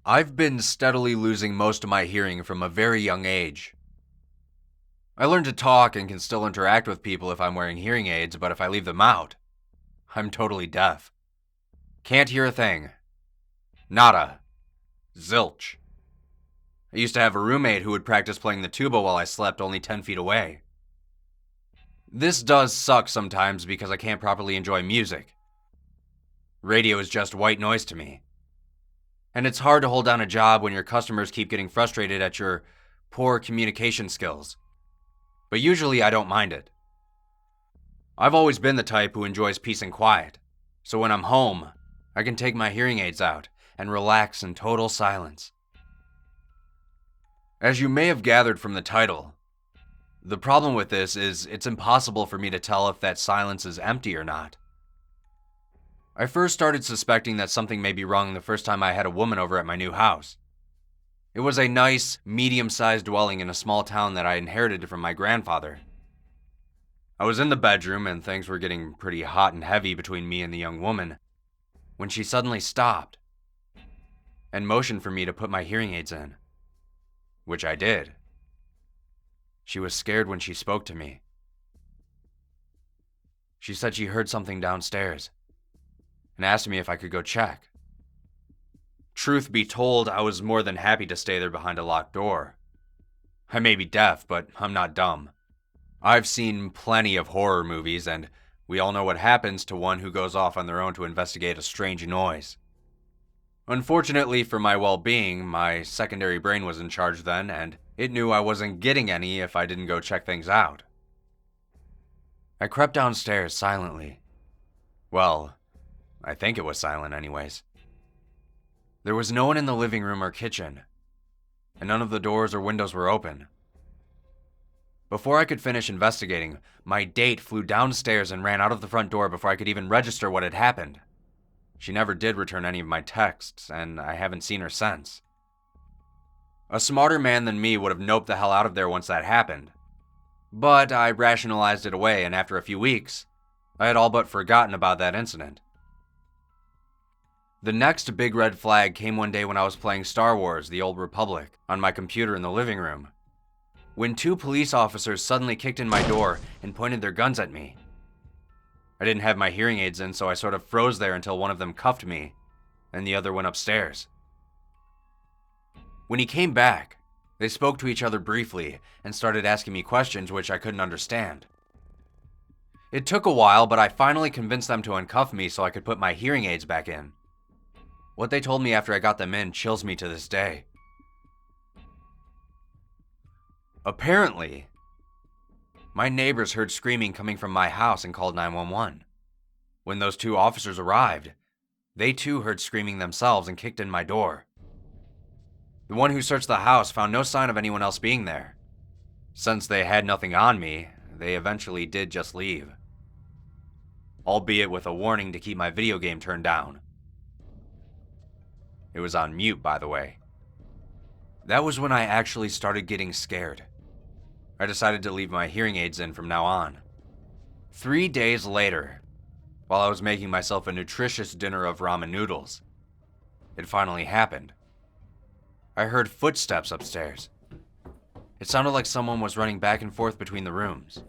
I've been steadily losing most of my hearing from a very young age. I learned to talk and can still interact with people if I'm wearing hearing aids, but if I leave them out, I'm totally deaf. Can't hear a thing. Nada. Zilch. I used to have a roommate who would practice playing the tuba while I slept only 10 feet away. This does suck sometimes because I can't properly enjoy music. Radio is just white noise to me. And it's hard to hold down a job when your customers keep getting frustrated at your poor communication skills. But usually I don't mind it. I've always been the type who enjoys peace and quiet, so when I'm home, I can take my hearing aids out and relax in total silence. As you may have gathered from the title, the problem with this is it's impossible for me to tell if that silence is empty or not. I first started suspecting that something may be wrong the first time I had a woman over at my new house. It was a nice, medium-sized dwelling in a small town that I inherited from my grandfather. I was in the bedroom and things were getting pretty hot and heavy between me and the young woman when she suddenly stopped and motioned for me to put my hearing aids in, which I did. She was scared when she spoke to me. She said she heard something downstairs and asked me if I could go check. Truth be told, I was more than happy to stay there behind a locked door. I may be deaf, but I'm not dumb. I've seen plenty of horror movies, and we all know what happens to one who goes off on their own to investigate a strange noise. Unfortunately for my well-being, my secondary brain was in charge then, and it knew I wasn't getting any if I didn't go check things out. I crept downstairs silently. Well, I think it was silent anyways. There was no one in the living room or kitchen, and none of the doors or windows were open. Before I could finish investigating, my date flew downstairs and ran out of the front door before I could even register what had happened. She never did return any of my texts, and I haven't seen her since. A smarter man than me would have noped the hell out of there once that happened. But I rationalized it away, and after a few weeks, I had all but forgotten about that incident. The next big red flag came one day when I was playing Star Wars: The Old Republic on my computer in the living room, when two police officers suddenly kicked in my door and pointed their guns at me. I didn't have my hearing aids in, so I sort of froze there until one of them cuffed me, and the other went upstairs. When he came back, they spoke to each other briefly and started asking me questions which I couldn't understand. It took a while, but I finally convinced them to uncuff me so I could put my hearing aids back in. What they told me after I got them in chills me to this day. Apparently, my neighbors heard screaming coming from my house and called 911. When those two officers arrived, they too heard screaming themselves and kicked in my door. The one who searched the house found no sign of anyone else being there. Since they had nothing on me, they eventually did just leave. Albeit with a warning to keep my video game turned down. It was on mute, by the way. That was when I actually started getting scared. I decided to leave my hearing aids in from now on. 3 days later, while I was making myself a nutritious dinner of ramen noodles, it finally happened. I heard footsteps upstairs. It sounded like someone was running back and forth between the rooms.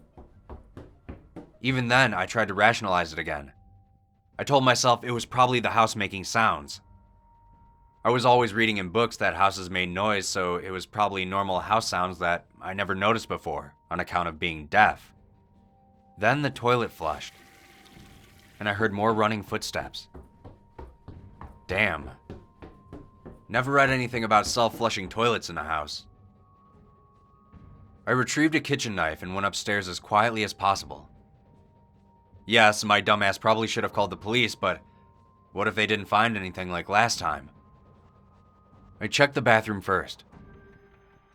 Even then, I tried to rationalize it again. I told myself it was probably the house making sounds. I was always reading in books that houses made noise, so it was probably normal house sounds that I never noticed before on account of being deaf. Then the toilet flushed, and I heard more running footsteps. Damn. Never read anything about self-flushing toilets in the house. I retrieved a kitchen knife and went upstairs as quietly as possible. Yes, my dumbass probably should have called the police, but what if they didn't find anything like last time? I checked the bathroom first,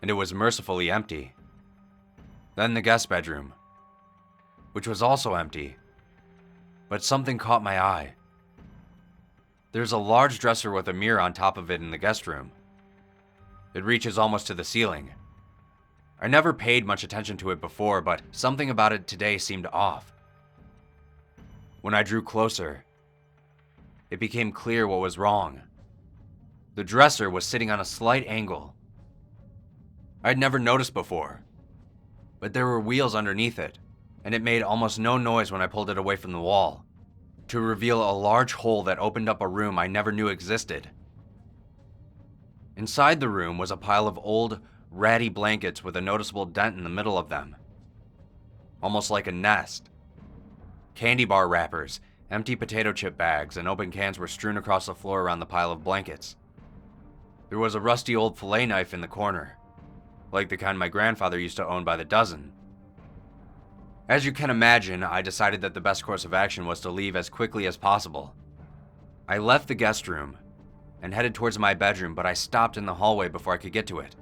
and it was mercifully empty. Then the guest bedroom, which was also empty, but something caught my eye. There's a large dresser with a mirror on top of it in the guest room. It reaches almost to the ceiling. I never paid much attention to it before, but something about it today seemed off. When I drew closer, it became clear what was wrong. The dresser was sitting on a slight angle. I'd never noticed before, but there were wheels underneath it, and it made almost no noise when I pulled it away from the wall, to reveal a large hole that opened up a room I never knew existed. Inside the room was a pile of old, ratty blankets with a noticeable dent in the middle of them, almost like a nest. Candy bar wrappers, empty potato chip bags, and open cans were strewn across the floor around the pile of blankets. There was a rusty old fillet knife in the corner, like the kind my grandfather used to own by the dozen. As you can imagine, I decided that the best course of action was to leave as quickly as possible. I left the guest room and headed towards my bedroom, but I stopped in the hallway before I could get to it.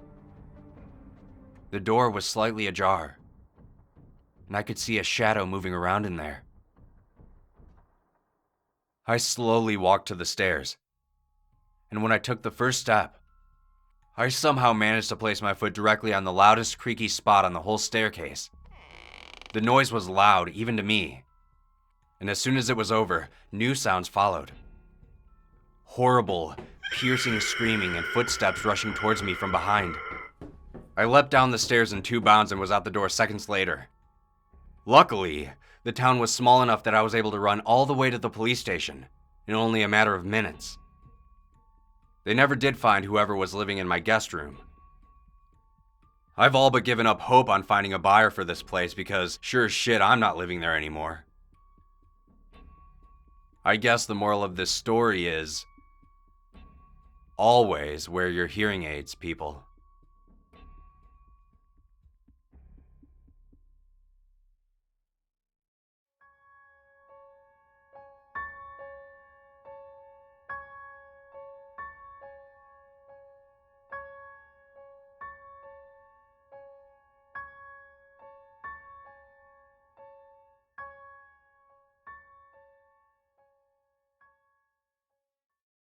The door was slightly ajar, and I could see a shadow moving around in there. I slowly walked to the stairs, and when I took the first step, I somehow managed to place my foot directly on the loudest creaky spot on the whole staircase. The noise was loud, even to me, and as soon as it was over, new sounds followed. Horrible, piercing screaming and footsteps rushing towards me from behind. I leapt down the stairs in 2 bounds and was out the door seconds later. Luckily, the town was small enough that I was able to run all the way to the police station in only a matter of minutes. They never did find whoever was living in my guest room. I've all but given up hope on finding a buyer for this place because sure as shit I'm not living there anymore. I guess the moral of this story is always wear your hearing aids, people.